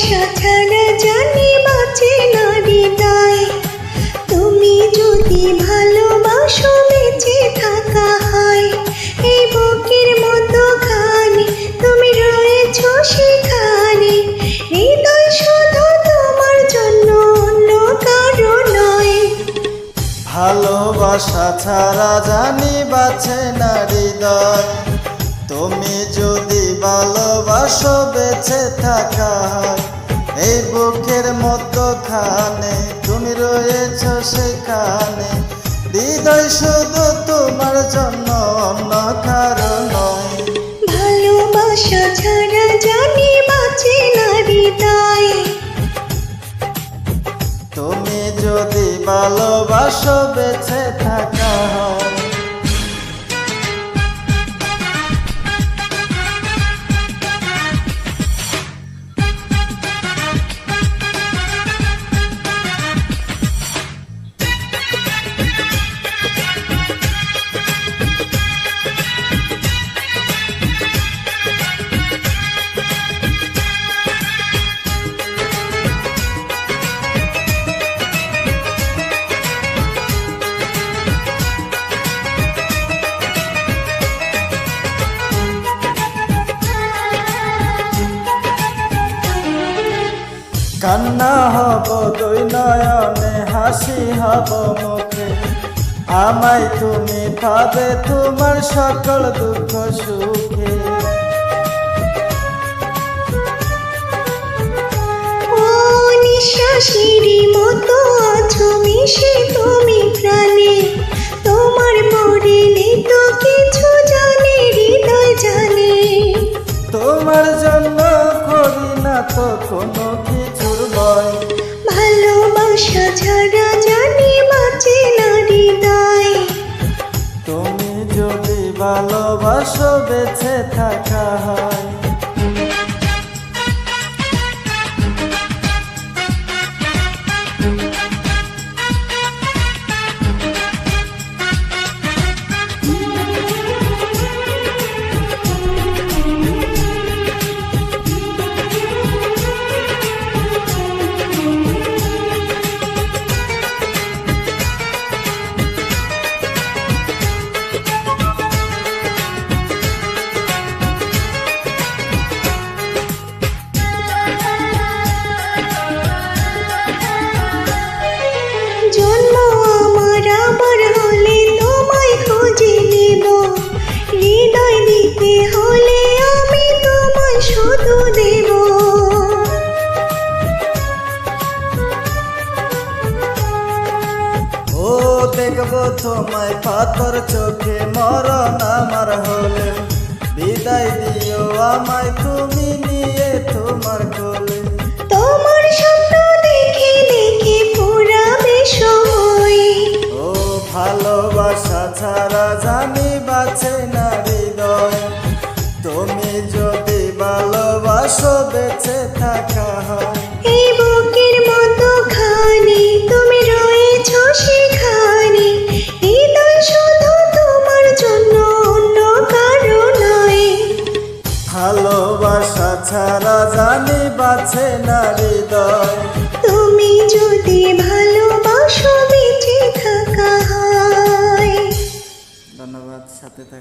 ভালোবাসা ছাড়া জানি বাঁচে না হৃদয়। তুমি যদি ভালোবাসো বেঁচে থাকা হয়। এই বুকের মতো খানে তুমি রয়েছো সেখানে। হৃদয় শুধু তোমার জন্য, অন্য কারো নয়। ভালোবাসা ছাড়া জানি বাঁচে না হৃদয়। তুমি যদি ভালোবাসো বেঁচে থাকা হয়। এই বুকের মতো খানে তুমি রয়েছো সেখানে। হৃদয় শুধু তোমার জন্য, অন্য কারো নয়। ভালোবাসা ছাড়া জানি বাঁচে না হৃদয়। তুমি যদি ভালোবাসো বেঁচে থাকা হয়। কান্না হব দুই নয়নে, হাসি হব মুখে। আমায় তুমি পাবে তোমার সকল দুঃখ সুখে। ও নিঃশ্বাসের মতো আছো মিশে তুমি প্রাণে। তোমার মরিলে তো কিছু জানে হৃদয় জানে। তোমার জন্য করি না তো কোনো কিছুর ভয়। ভালোবাসা ছাড়া জানি বাঁচে না হৃদয়। তুমি যদি ভালোবাসো বেঁচে থাকা হয়। জন্ম আমার আবার হলে তোমায় খুঁজে নেব। হৃদয় দিতে হলে আমি তোমায় শুধু দেব। ও দেখবো তোমায় পাথর চোখে, মরণ আমার হলে। বিদায় দিও আমায় তুমি নিয়ে তোমার কোলে। তোমার স্বপ্ন দেখে দেখে পুরাবে সময়। ও ভালোবাসা ছাড়া জানি বাঁচে না হৃদয়। তুমি যদি ভালোবাসো বেঁচে থাকা হয়। এই বুকের মতো খানে তুমি রয়েছো সেখানে। হৃদয় শুধু তোমার জন্য, অন্য কারো নয়। ভালোবাসা ছাড়া জানি বাঁচে না হৃদয়। তুমি যদি ভালোবাসো বেঁচে থাকা হয়। ধন্যবাদ, সাথে থাকা।